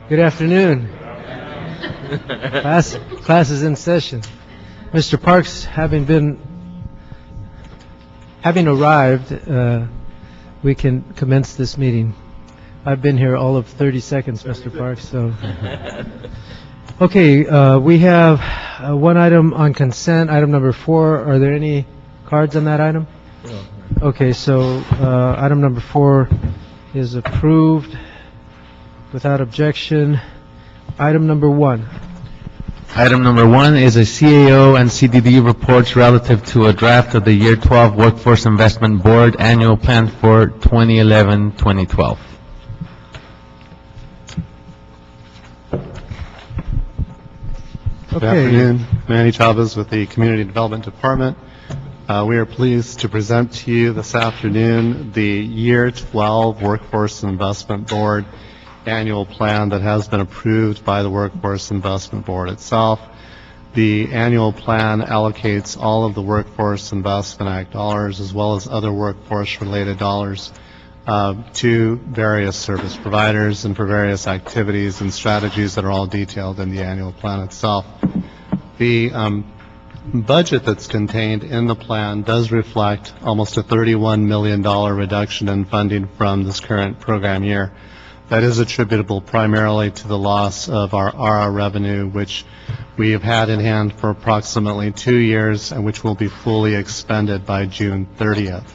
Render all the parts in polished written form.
Good afternoon. Class is in session. Mr. Parks, having arrived, we can commence this meeting. I've been here all of 30 seconds, Mr. Parks, so. Okay, we have one item on consent, item number 4. Are there any cards on that item? No. Okay, so item number 4 is approved without objection. Item number 1. Item number 1 is a CAO and CDD reports relative to a draft of the Year 12 Workforce Investment Board Annual Plan for 2011-2012. Good afternoon. Manny Chavez with the Community Development Department. We are pleased to present to you this afternoon the Year 12 Workforce Investment Board Annual Plan that has been approved by the Workforce Investment Board itself. The annual plan allocates all of the Workforce Investment Act dollars as well as other workforce-related dollars to various service providers and for various activities and strategies that are all detailed in the annual plan itself. The budget that's contained in the plan does reflect almost a $31 million reduction in funding from this current program year. That is attributable primarily to the loss of our ARA revenue, which we have had in hand for approximately 2 years and which will be fully expended by June 30th.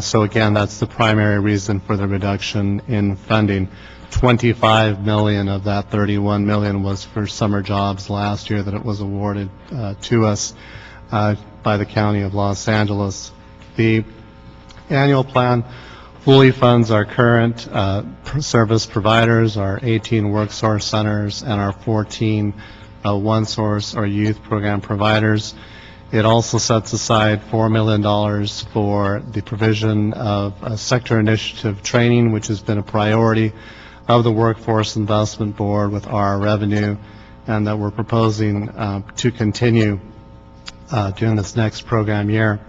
So again, that's the primary reason for the reduction in funding. 25 million of that 31 million was for summer jobs last year that it was awarded to us by the County of Los Angeles. The annual plan fully funds our current service providers, our 18 WorkSource centers, and our 14 OneSource or youth program providers. It also sets aside $4 million for the provision of sector initiative training, which has been a priority of the Workforce Investment Board with our revenue, and that we're proposing to continue during this next program year.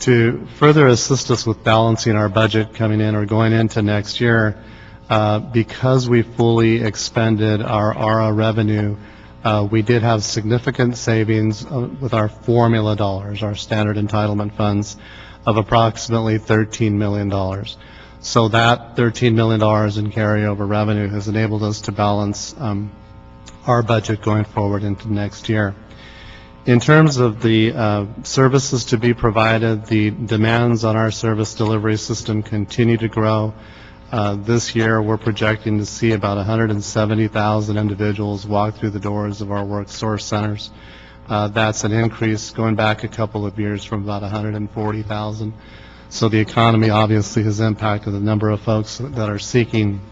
To further assist us with balancing our budget coming in or going into next year, because we fully expended our ARA revenue, we did have significant savings with our formula dollars, our standard entitlement funds, of approximately $13 million. So that $13 million in carryover revenue has enabled us to balance our budget going forward into next year. In terms of the services to be provided, the demands on our service delivery system continue to grow. This year, we're projecting to see about 170,000 individuals walk through the doors of our WorkSource centers. That's an increase going back a couple of years from about 140,000. So the economy obviously has impacted the number of folks that are seeking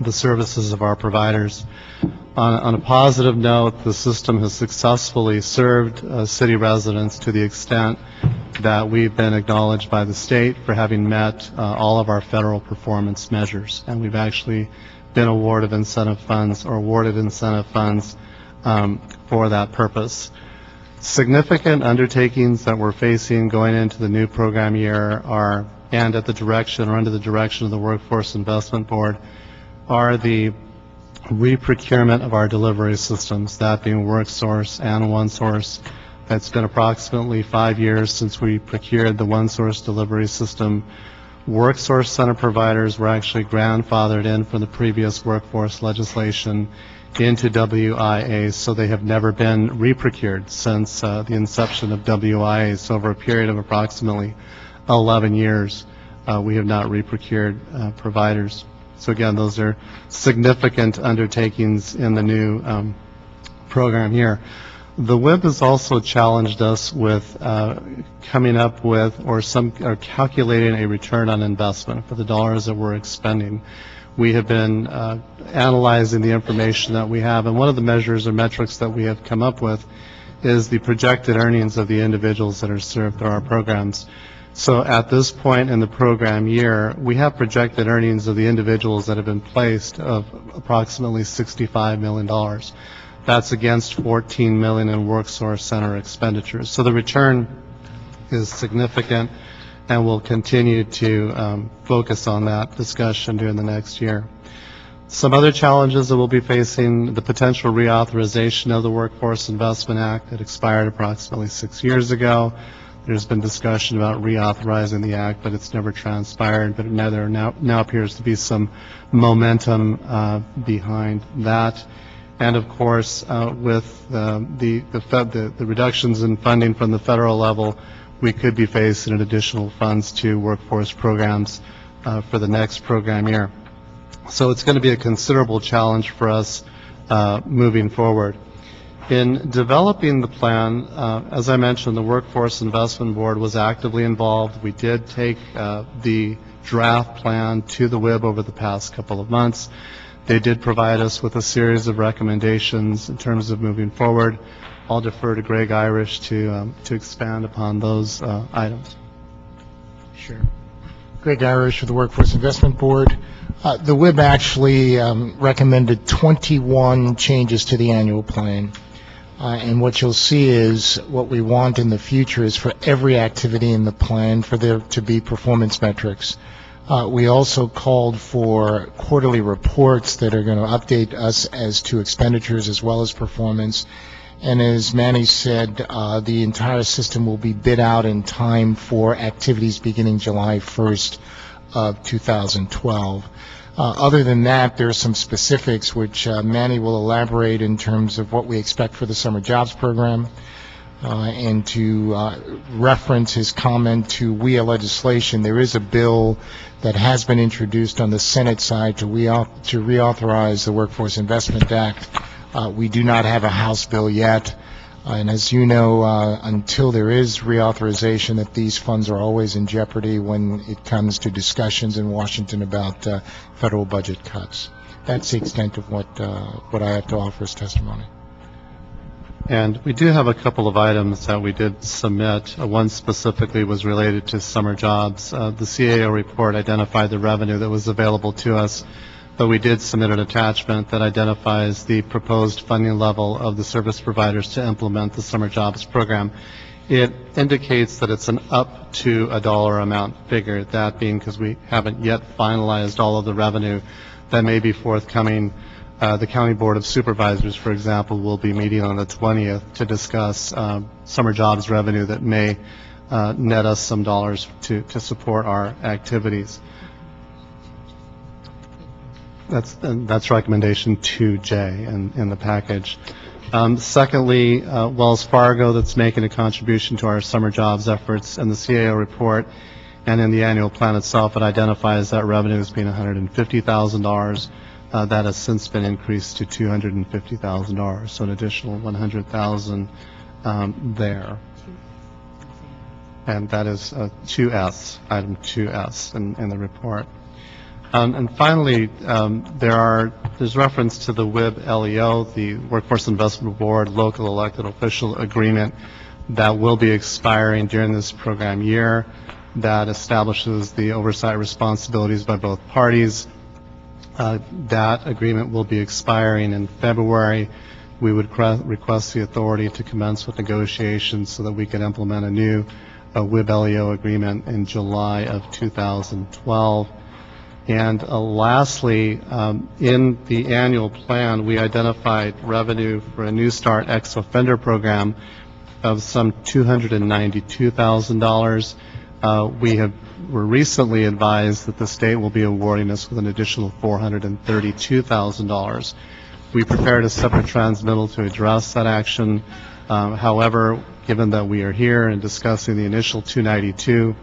the services of our providers. On a positive note, the system has successfully served city residents to the extent that we've been acknowledged by the state for having met all of our federal performance measures, and we've actually been awarded incentive funds for that purpose. Significant undertakings that we're facing going into the new program year are, and at the direction or under the direction of the Workforce Investment Board, are the re-procurement of our delivery systems, that being WorkSource and OneSource. It's been approximately 5 years since we procured the OneSource delivery system. WorkSource center providers were actually grandfathered in from the previous workforce legislation into WIA, so they have never been re-procured since the inception of WIA. So over a period of approximately 11 years, we have not re-procured providers. So again, those are significant undertakings in the new program here. The WIB has also challenged us with coming up with or calculating a return on investment for the dollars that we're expending. We have been analyzing the information that we have, and one of the measures or metrics that we have come up with is the projected earnings of the individuals that are served through our programs. So at this point in the program year, we have projected earnings of the individuals that have been placed of approximately $65 million. That's against $14 million in WorkSource center expenditures. So the return is significant, and we'll continue to focus on that discussion during the next year. Some other challenges that we'll be facing: the potential reauthorization of the Workforce Investment Act that expired approximately 6 years ago. There's been discussion about reauthorizing the act, but it's never transpired. But there now appears to be some momentum behind that. And of course, with the reductions in funding from the federal level, we could be facing additional funds to workforce programs for the next program year. So it's going to be a considerable challenge for us moving forward. In developing the plan, as I mentioned, the Workforce Investment Board was actively involved. We did take the draft plan to the WIB over the past couple of months. They did provide us with a series of recommendations in terms of moving forward. I'll defer to Greg Irish to expand upon those items. Sure. Greg Irish with the Workforce Investment Board. The WIB actually recommended 21 changes to the annual plan. And what you'll see is what we want in the future is for every activity in the plan for there to be performance metrics. We also called for quarterly reports that are going to update us as to expenditures as well as performance. And as Manny said, the entire system will be bid out in time for activities beginning July 1st of 2012. Other than that, there are some specifics which Manny will elaborate in terms of what we expect for the summer jobs program, and to reference his comment to WIA legislation. There is a bill that has been introduced on the Senate side to reauthorize the Workforce Investment Act. We do not have a House bill yet. And as you know, until there is reauthorization, that these funds are always in jeopardy when it comes to discussions in Washington about federal budget cuts. That's the extent of what I have to offer as testimony. And we do have a couple of items that we did submit. One specifically was related to summer jobs. The CAO report identified the revenue that was available to us, but we did submit an attachment that identifies the proposed funding level of the service providers to implement the summer jobs program. It indicates that it's an up to $1 amount figure, that being because we haven't yet finalized all of the revenue that may be forthcoming. The County Board of Supervisors, for example, will be meeting on the 20th to discuss summer jobs revenue that may net us some dollars to support our activities. That's recommendation 2J in the package. Secondly, Wells Fargo, that's making a contribution to our summer jobs efforts, and the CAO report and in the annual plan itself, it identifies that revenue as being $150,000. That has since been increased to $250,000, so an additional $100,000 there. And that is 2S, item 2S in the report. And finally, there's reference to the WIB LEO, the Workforce Investment Board local elected official agreement that will be expiring during this program year, that establishes the oversight responsibilities by both parties. That agreement will be expiring in February. We would request the authority to commence with negotiations so that we can implement a new WIB LEO agreement in July of 2012. And lastly, in the annual plan, we identified revenue for a New Start ex-offender program of some $292,000. We were recently advised that the state will be awarding us with an additional $432,000. We prepared a separate transmittal to address that action. However, given that we are here and discussing the initial $292,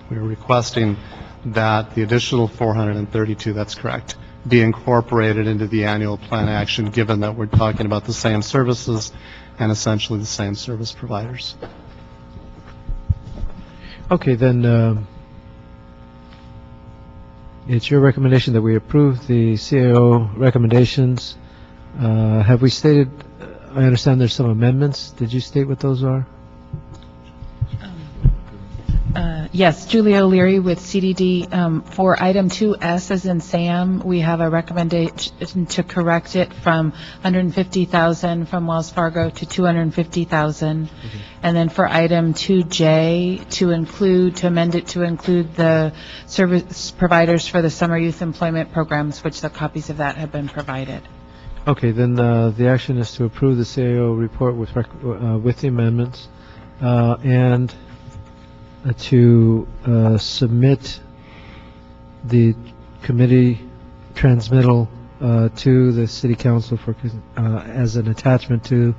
we are requesting that the additional $432, that's correct, be incorporated into the annual plan action, given that we're talking about the same services and essentially the same service providers. Okay, then it's your recommendation that we approve the CAO recommendations. Have we stated, I understand there's some amendments. Did you state what those are? Yes, Julia O'Leary with CDD. For item 2S as in Sam, we have a recommendation to correct it from 150,000 from Wells Fargo to 250,000. And then for item 2J, to amend it to include the service providers for the summer youth employment programs, which the copies of that have been provided. Okay, then the action is to approve the CAO report with the amendments and to submit the committee transmittal to the city council for as an attachment to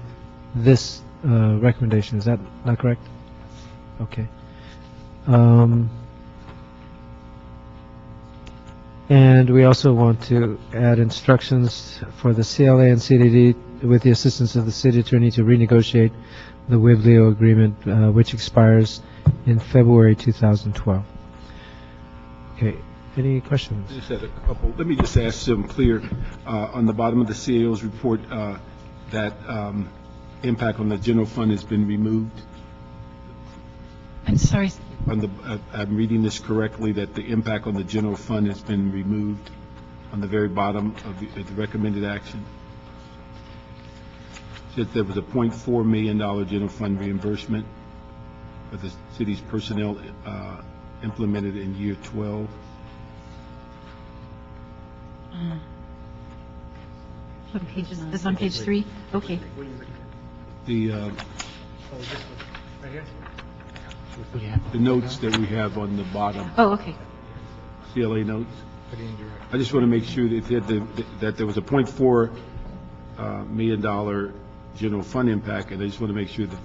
this recommendation. Is that not correct? Okay. And we also want to add instructions for the CLA and CDD with the assistance of the city attorney to renegotiate the WIBLEO agreement, which expires in February 2012. Okay, any questions? I just had a couple. Let me just ask some clear, on the bottom of the CAO's report, that impact on the general fund has been removed. I'm sorry. I'm reading this correctly, that the impact on the general fund has been removed on the very bottom of the recommended action. Said there was a $0.4 million general fund reimbursement for the city's personnel implemented in year 12. What page is this? On page 3? Okay. The notes that we have on the bottom, Oh, okay. CLA notes. I just want to make sure that there was a $0.4 million general fund impact, and I just want to make sure that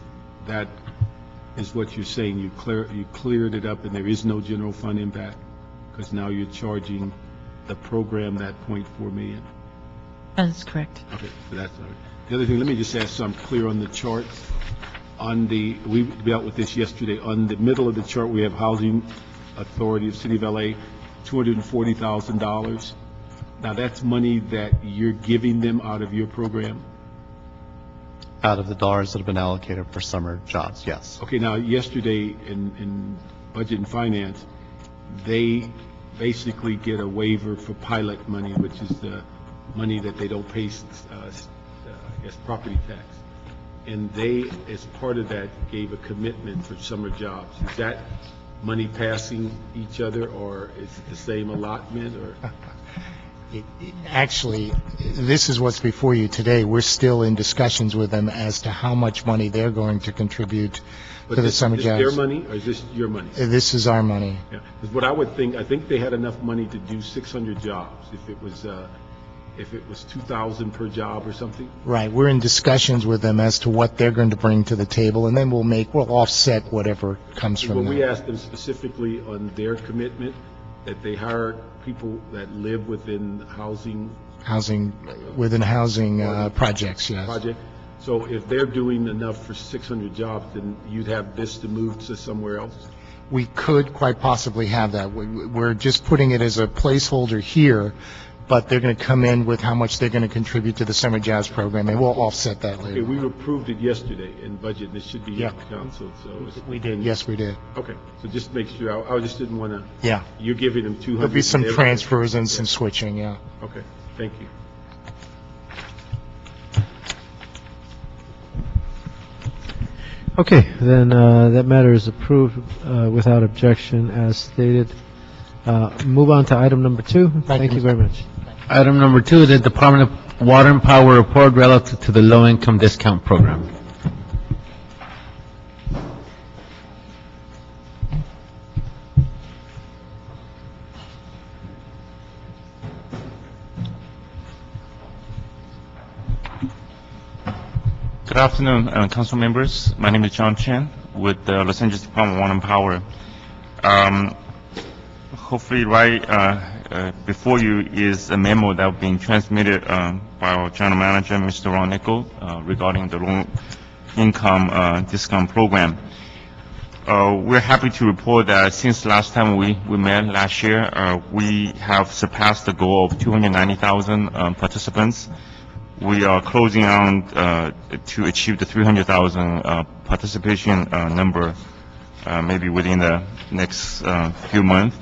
that is what you're saying. You cleared it up, and there is no general fund impact, because now you're charging the program that $0.4 million. That's correct. Okay, so that's all right. The other thing, let me just ask so I'm clear on the charts. We dealt with this yesterday. On the middle of the chart, we have Housing Authority of City of LA, $240,000. Now, that's money that you're giving them out of your program? Out of the dollars that have been allocated for summer jobs, yes. Okay, now, yesterday in Budget and Finance, they basically get a waiver for pilot money, which is the money that they don't pay, I guess, property tax. And they, as part of that, gave a commitment for summer jobs. Is that money passing each other, or is it the same allotment, or? Actually, this is what's before you today. We're still in discussions with them as to how much money they're going to contribute to the summer jobs. Is this their money, or is this your money? This is our money. Yeah, because what I would think, I think they had enough money to do 600 jobs if it was 2,000 per job or something. Right. We're in discussions with them as to what they're going to bring to the table, and then we'll offset whatever comes from When that. we asked them specifically on their commitment, that they hire people that live within housing projects, yes. project. So if they're doing enough for 600 jobs, then you'd have this to move to somewhere else? We could quite possibly have that. We're just putting it as a placeholder here, but they're going to come in with how much they're going to contribute to the summer jobs program, and we'll offset that Okay, later. we approved it yesterday in budget, and it should be Yeah. in council, so. We did, yes, we did. Okay, so just make sure, I just didn't want to, Yeah. you're giving them 200. There'll be some and transfers and some switching, yeah. Okay, thank you. Okay, then that matter is approved without objection as stated. Move on to item number 2. Thank you very much. Item number 2, the Department of Water and Power report relative to the low-income discount program. Good afternoon, council members. My name is John Chen with the Los Angeles Department of Water and Power. Hopefully, right before you is a memo that was being transmitted by our general manager, Mr. Ron Nickel, regarding the low-income discount program. We're happy to report that since last time we met last year, we have surpassed the goal of 290,000 participants. We are closing on to achieve the 300,000 participation number maybe within the next few months.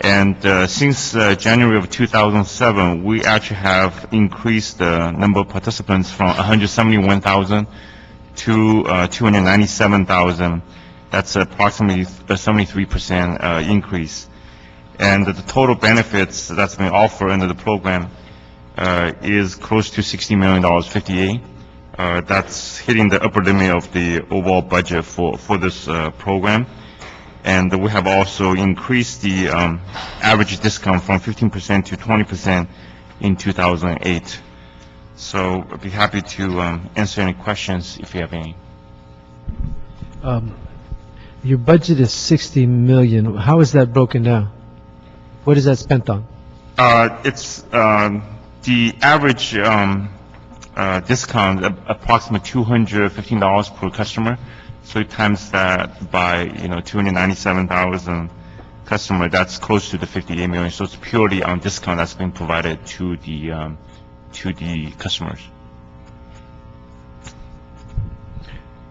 And since January of 2007, we actually have increased the number of participants from 171,000 to 297,000. That's approximately a 73% increase. And the total benefits that's been offered under the program is close to $60 million, 58. That's hitting the upper limit of the overall budget for this program. And we have also increased the average discount from 15% to 20% in 2008. So I'd be happy to answer any questions if you have any. Your budget is 60 million. How is that broken down? What is that spent on? It's the average discount, approximately $215 per customer. So times that by 297,000 customer, that's close to the 58 million. So it's purely on discount that's been provided to the customers.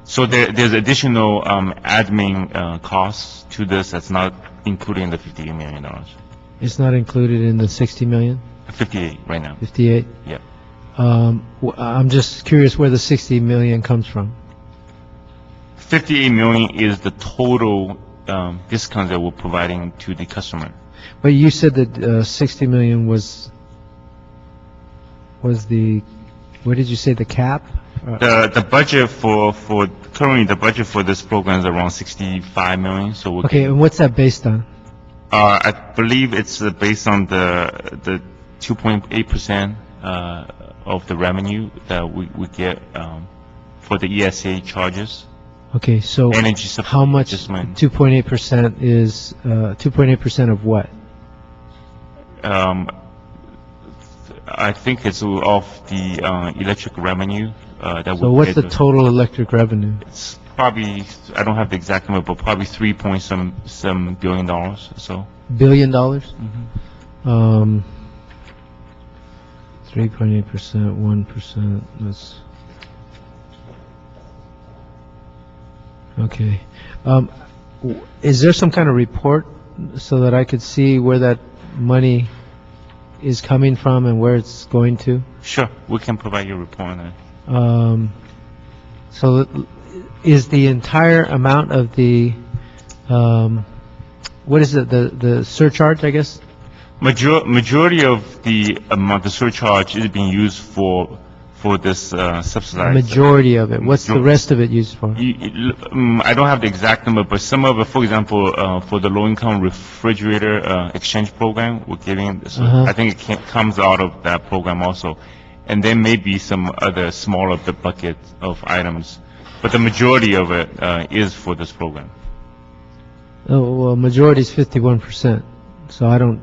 So there's additional admin costs to this that's not included in the $58 million. It's not included in the 60 million? 58 right now. 58? Yeah. I'm just curious where the 60 million comes from. 58 million is the total discount that we're providing to the customer. But you said that 60 million was the, what did you say, the cap? The budget for currently the budget for this program is around 65 million. So we're Okay, and what's that based on? I believe it's based on the 2.8% of the revenue that we get for the ESA charges. Okay, so Energy supply how much, adjustment. 2.8% is, 2.8% of what? I think it's off the electric revenue that So we what's get. the total electric revenue? It's probably, I don't have the exact number, but probably $3.7 billion or so. $billion? 3.8%, 1%, that's... Okay. Is there some kind of report so that I could see where that money is coming from and where it's going to? Sure, we can provide you a report on that. So is the entire amount of the, what is it, the surcharge, I guess? Majority of the amount, the surcharge is being used for this subsidized. Majority of it. What's the rest of it used for? I don't have the exact number, but some of it, for example, for the low-income refrigerator exchange program, we're giving, so I think it comes out of that program also. And there may be some other smaller bucket of items, but the majority of it is for this program. Oh, well, majority is 51%, so I don't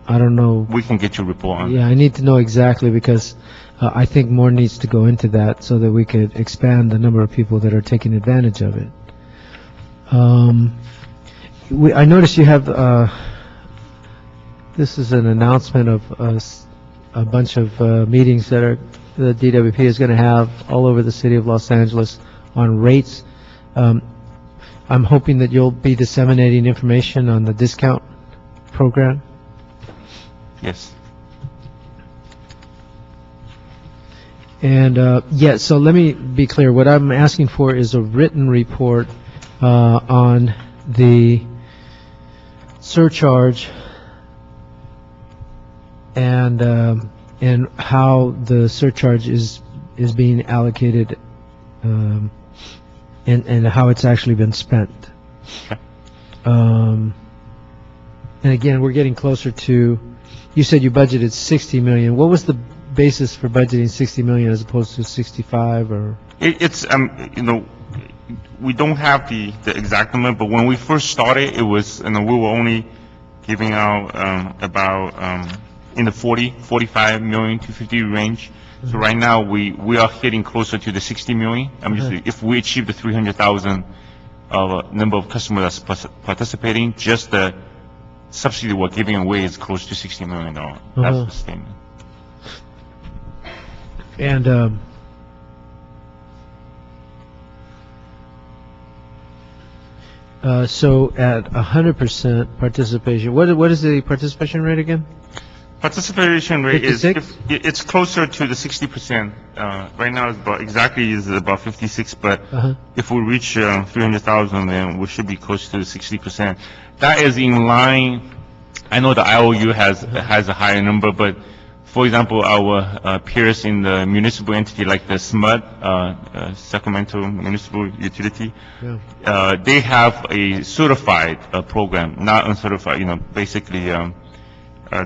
know. We can get you a report on. Yeah, I need to know exactly because I think more needs to go into that so that we could expand the number of people that are taking advantage of it. I noticed you have, this is an announcement of a bunch of meetings that the DWP is going to have all over the city of Los Angeles on rates. I'm hoping that you'll be disseminating information on the discount program. Yes. And, yeah, so let me be clear. What I'm asking for is a written report on the surcharge and how the surcharge is being allocated and how it's actually been spent. And again, we're getting closer to, you said you budgeted 60 million. What was the basis for budgeting 60 million as opposed to 65 or? It's, we don't have the exact number, but when we first started, it was, we were only giving out about in the 45 million to 50 range. So right now, we are hitting closer to the 60 million. If we achieve the 300,000 number of customers that's participating, just the subsidy we're giving away is close to $60 million. That's the statement. And So at 100% participation, what is the participation rate again? Participation rate is, 56? it's closer to the 60%. Right now, it's about 56, but Uh-huh. if we reach 300,000, then we should be close to the 60%. That is in line. I know the IOU has a higher number, but for example, our peers in the municipal entity like the SMUD, Sacramento Municipal Utility, Yeah. they have a certified program, not uncertified. Basically,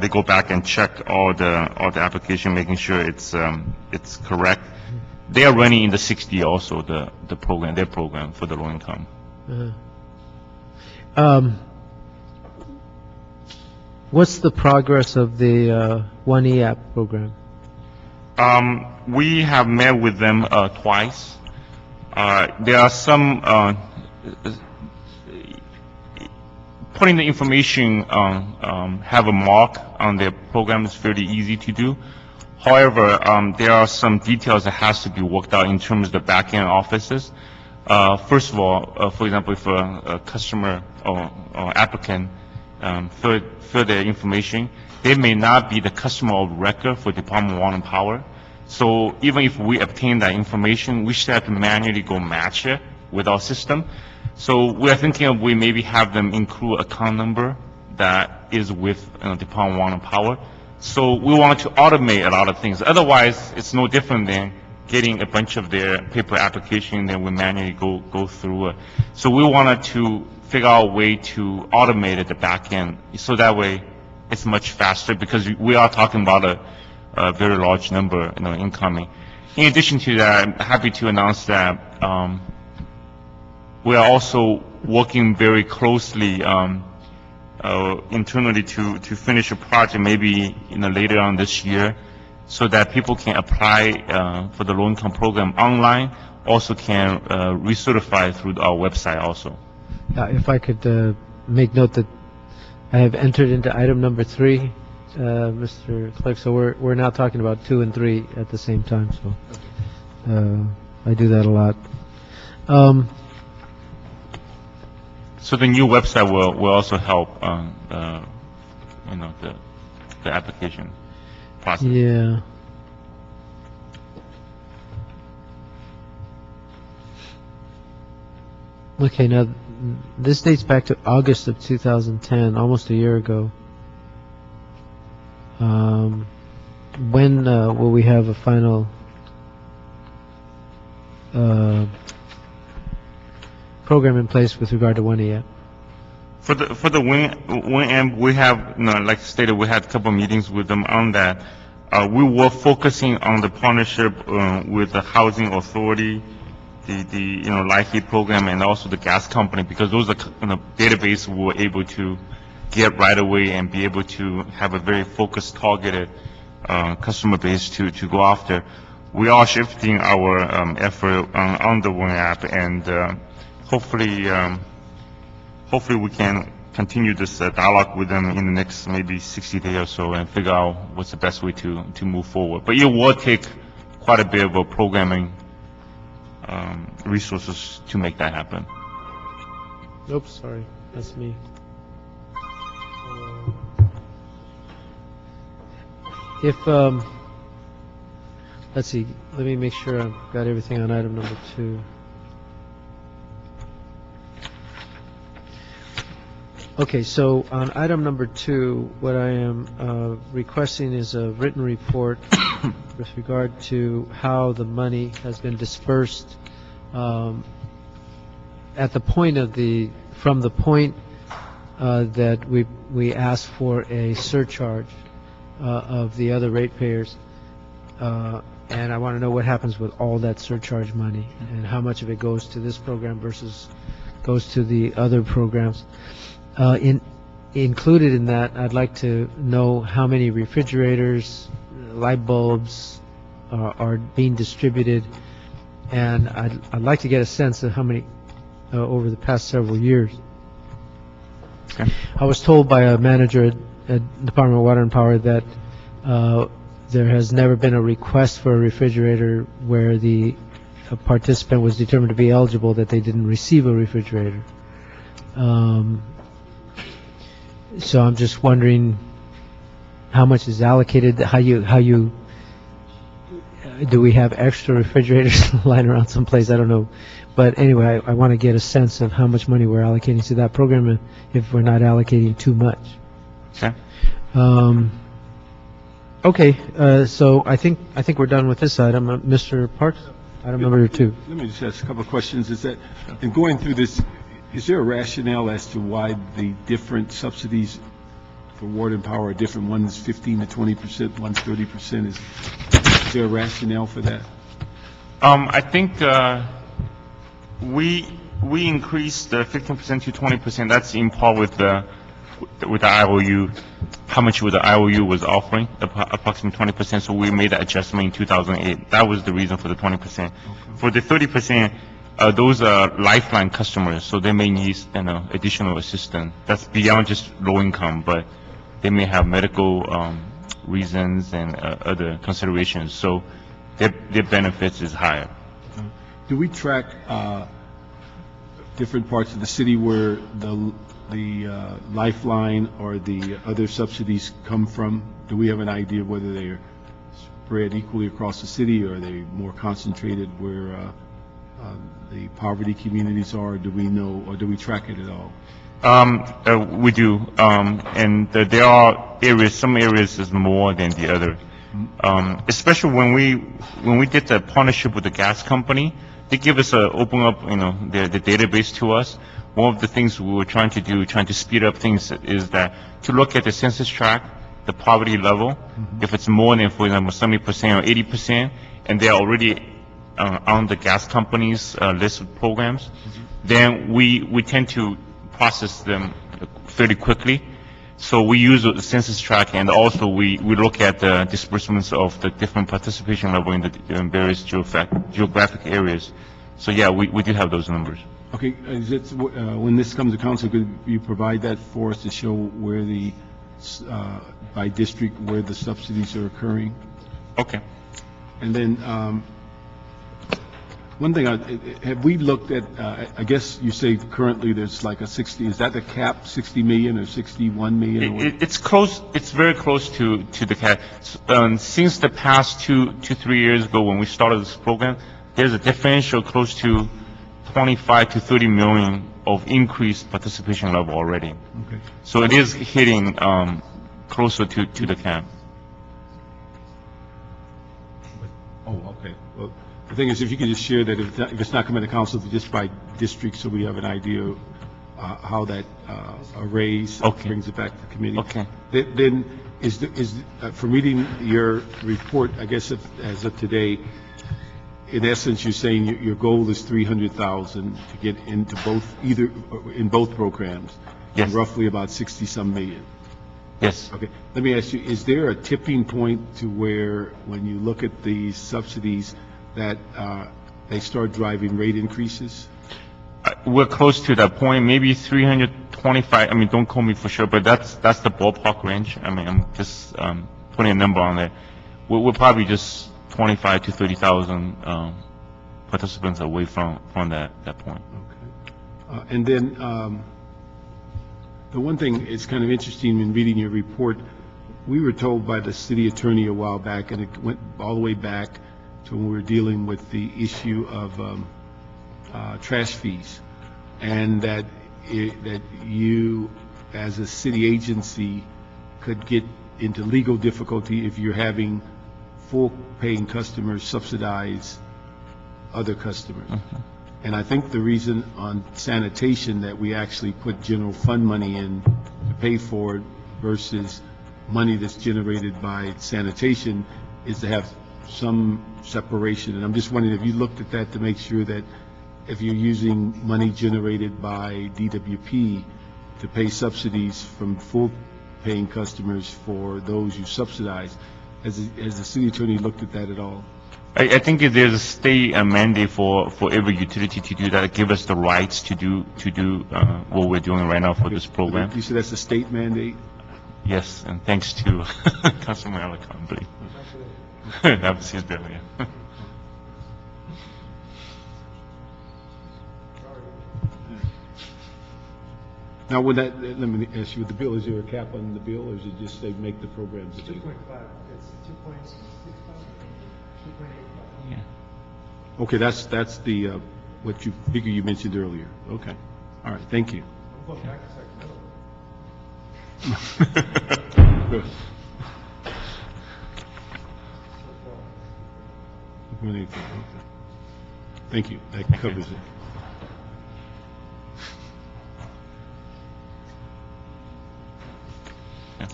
they go back and check all the application, making sure it's correct. They are running in the 60 also, their program for the low income. What's the progress of the 1E app program? We have met with them twice. There are some putting the information have a mark on their program is fairly easy to do. However, there are some details that has to be worked out in terms of the back-end offices. First of all, for example, if a customer or applicant fill their information, they may not be the customer of record for Department of Water and Power. So even if we obtain that information, we still have to manually go match it with our system. So we are thinking of we maybe have them include account number that is with Department of Water and Power. So we want to automate a lot of things. Otherwise, it's no different than getting a bunch of their paper application and we manually go through it. So we wanted to figure out a way to automate at the back end, so that way it's much faster, because we are talking about a very large number, incoming. In addition to that, I'm happy to announce that we are also working very closely internally to finish a project maybe later on this year, so that people can apply for the low-income program online, also can recertify through our website also. If I could make note that I have entered into item number 3, Mr. Clerk, so we're now talking about 2 and 3 at the same time, so I do that a lot. So the new website will also help the application process. Yeah. Okay, now this dates back to August of 2010, almost a year ago. When will we have a final program in place with regard to 1E? For the WIN-AMP, we have, like stated, we had a couple of meetings with them on that. We were focusing on the partnership with the housing authority, the light heat program, and also the gas company, because those are database we were able to get right away and be able to have a very focused, targeted customer base to go after. We are shifting our effort on the WIN-AMP, and hopefully we can continue this dialogue with them in the next maybe 60 days or so and figure out what's the best way to move forward. But it will take quite a bit of a programming resources to make that happen. Oops, sorry, that's me. If let's see, let me make sure I've got everything on item number 2. Okay, so on item number 2, what I am requesting is a written report with regard to how the money has been dispersed at the point of from the point that we asked for a surcharge of the other ratepayers, and I want to know what happens with all that surcharge money and how much of it goes to this program versus goes to the other programs. Included in that, I'd like to know how many refrigerators, light bulbs are being distributed, and I'd like to get a sense of how many over the past several years. Okay. I was told by a manager at Department of Water and Power that there has never been a request for a refrigerator where the participant was determined to be eligible that they didn't receive a refrigerator. Um, So I'm just wondering how much is allocated, how you, do we have extra refrigerators lying around someplace? I don't know. But anyway, I want to get a sense of how much money we're allocating to that program and if we're not allocating too much. Okay. Okay, so I think we're done with this item. Mr. Parks, item number 2. Let me just ask a couple of questions. Is that, in going through this, is there a rationale as to why the different subsidies for water and power are different? One's 15 to 20%, one's 30%. Is there a rationale for that? I think we increased the 15% to 20%. That's in part with the IOU, how much the IOU was offering, approximately 20%. So we made that adjustment in 2008. That was the reason for the 20%. For the 30%, those are lifeline customers, so they may need additional assistance. That's beyond just low income, but they may have medical reasons and other considerations. So their benefits is higher. Do we track different parts of the city where the lifeline or the other subsidies come from? Do we have an idea whether they're spread equally across the city, or are they more concentrated where the poverty communities are? Do we know, or do we track it at all? We do, and there are areas. Some areas is more than the other. Especially when we did the partnership with the gas company, they give us open up, the database to us. One of the things we were trying to speed up things, is that to look at the census tract, the poverty level. If it's more than, for example, 70% or 80%, and they're already on the gas company's list of programs, then we tend to process them fairly quickly. So we use the census tract, and also we look at the disbursements of the different participation level in the various geographic areas. So yeah, we do have those numbers. Okay, is it, when this comes to council, could you provide that for us to show where by district, where the subsidies are occurring? Okay. And then, one thing, have we looked at, I guess you say currently there's like a 60, is that the cap, 60 million or 61 million? It's close, it's very close to the cap. Since the past 3 years ago, when we started this program, there's a differential close to 25 to 30 million of increased participation level already. Okay. So it is hitting closer to the cap. Oh, okay. Well, the thing is, if you could just share that, if it's not coming to council, just by district, so we have an idea of how that arrays brings it back to the committee. Okay. Then from reading your report, I guess as of today, in essence, you're saying your goal is 300,000 to get into in both programs. Yes. And roughly about 60-some million. Yes. Okay. Let me ask you, is there a tipping point to where, when you look at these subsidies, that they start driving rate increases? We're close to that point, maybe 325. I mean, don't call me for sure, but that's the ballpark range. I mean, I'm just putting a number on there. We're probably just 25 to 30,000 participants away from that point. Okay. And then the one thing is kind of interesting in reading your report, we were told by the city attorney a while back, and it went all the way back to when we were dealing with the issue of trash fees, and that you, as a city agency, could get into legal difficulty if you're having full paying customers subsidize other customers. And I think the reason on sanitation that we actually put general fund money in to pay for it versus money that's generated by sanitation is to have some separation. And I'm just wondering if you looked at that to make sure that if you're using money generated by DWP to pay subsidies from full paying customers for those you subsidize, has the city attorney looked at that at all? I think if there's a state mandate for every utility to do that, give us the rights to do what we're doing right now for this program. You said that's a state mandate? Yes, and thanks to Councilman Alarcon, I believe. That was his bill, yeah. Now, would that, let me ask you, the bill, is there a cap on the bill, or is it just they make the programs available? 2.5, it's 2.65, 2.85. Yeah. Okay, that's the, what you, figure you mentioned earlier. Okay. All right, thank you. Good. 2.85, okay. Thank you, that covers it.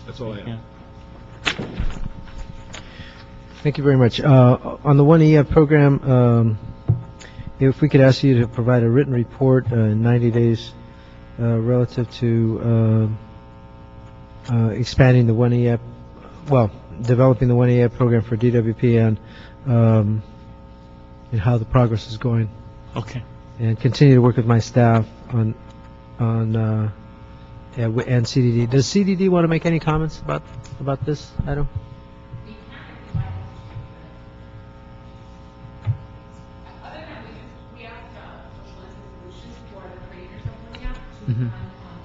That's all I have. Yeah. Thank you very much. On the 1EF program, if we could ask you to provide a written report in 90 days relative to expanding the 1EF, well, developing the 1EF program for DWP and how the progress is going. Okay. And continue to work with my staff on and CDD. Does CDD want to make any comments about this item? Other than we asked Social Solutions, who are the creators of WINIAP, to Mhm. run,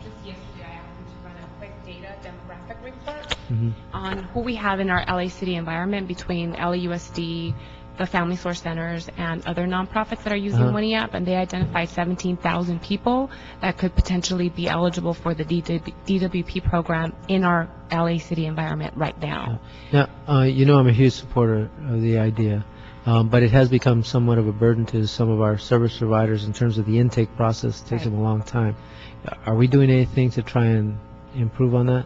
just yesterday I asked them to run a quick data demographic report Mhm. on who we have in our LA City environment between LAUSD, the Family Source Centers, and other nonprofits that are using WINIAP, and they identified 17,000 people that could potentially be eligible for the DWP program in our LA City environment right now. Now, you know I'm a huge supporter of the idea, but it has become somewhat of a burden to some of our service providers in terms of the intake process. It takes Right. them a long time. Are we doing anything to try and improve on that?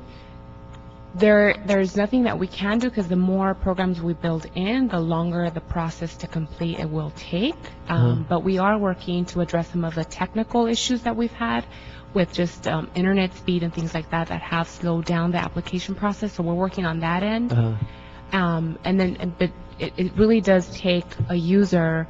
There's nothing that we can do because the more programs we build in, the longer the process to complete it will take. But we are working to address some of the technical issues that we've had with just internet speed and things like that that have slowed down the application process. So we're working on that end. But it really does take a user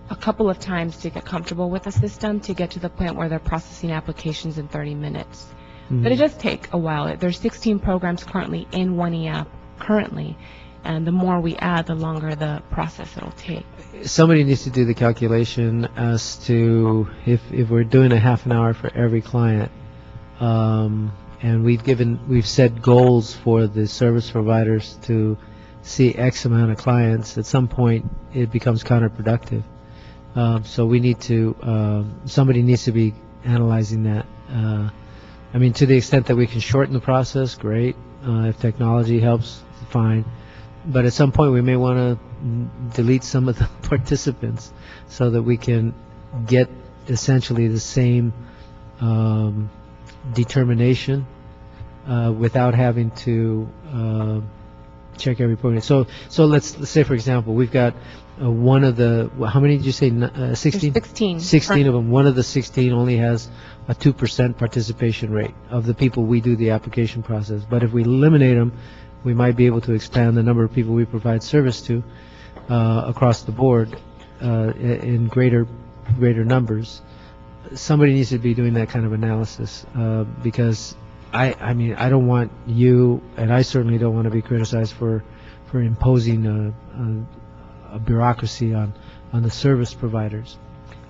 a couple of times to get comfortable with the system to get to the point where they're processing applications in 30 minutes. But it does take a while. There's 16 programs currently in 1EAP currently, and the more we add, the longer the process it'll take. Somebody needs to do the calculation as to if we're doing a half an hour for every client, and we've set goals for the service providers to see X amount of clients. At some point, it becomes counterproductive. So we need to somebody needs to be analyzing that. I mean, to the extent that we can shorten the process, great. If technology helps, fine. But at some point, we may want to delete some of the participants so that we can get essentially the same determination without having to check every program. So let's say, for example, we've got one of the, how many did you say, 16? 16. 16 of them. One of the 16 only has a 2% participation rate of the people we do the application process. But if we eliminate them, we might be able to expand the number of people we provide service to across the board in greater numbers. Somebody needs to be doing that kind of analysis because I mean, I don't want you, and I certainly don't want to be criticized for imposing a bureaucracy on the service providers.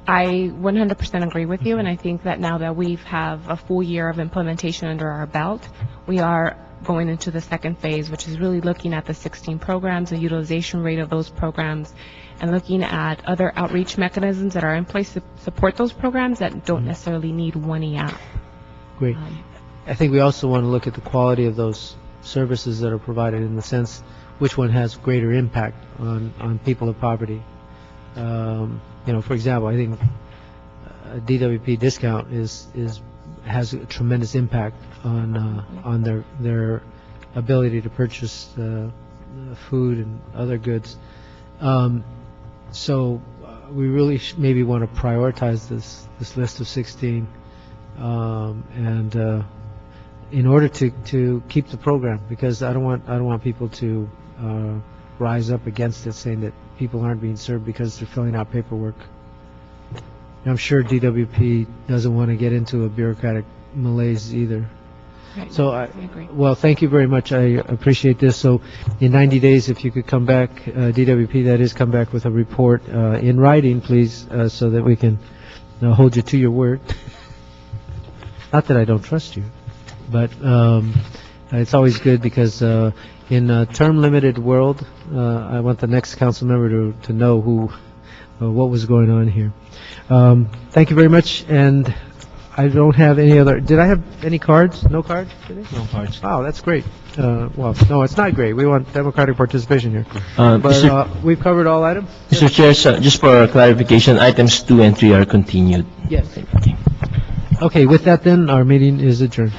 I 100% agree with you, and I think that now that we have a full year of implementation under our belt, we are going into the second phase, which is really looking at the 16 programs, the utilization rate of those programs, and looking at other outreach mechanisms that are in place to support those programs that don't necessarily need 1EAP. Great. I think we also want to look at the quality of those services that are provided in the sense which one has greater impact on people of poverty. You know, for example, I think a DWP discount has a tremendous impact on their ability to purchase food and other goods. So we really maybe want to prioritize this list of 16, and in order to keep the program, because I don't want people to rise up against it, saying that people aren't being served because they're filling out paperwork. And I'm sure DWP doesn't want to get into a bureaucratic malaise either. Right. So I agree. well, thank you very much. I appreciate this. So in 90 days, if you could come back, DWP, that is, come back with a report in writing, please, so that we can hold you to your word. Not that I don't trust you, but it's always good because in a term-limited world, I want the next council member to know what was going on here. Thank you very much, and I don't have any other, did I have any cards? No cards today? No cards. Wow, that's great. Well, no, it's not great. We want democratic participation here. But we've covered all items? Mr. Chair, just for clarification, items 2 and 3 are continued. Yes. Okay, with that then, our meeting is adjourned.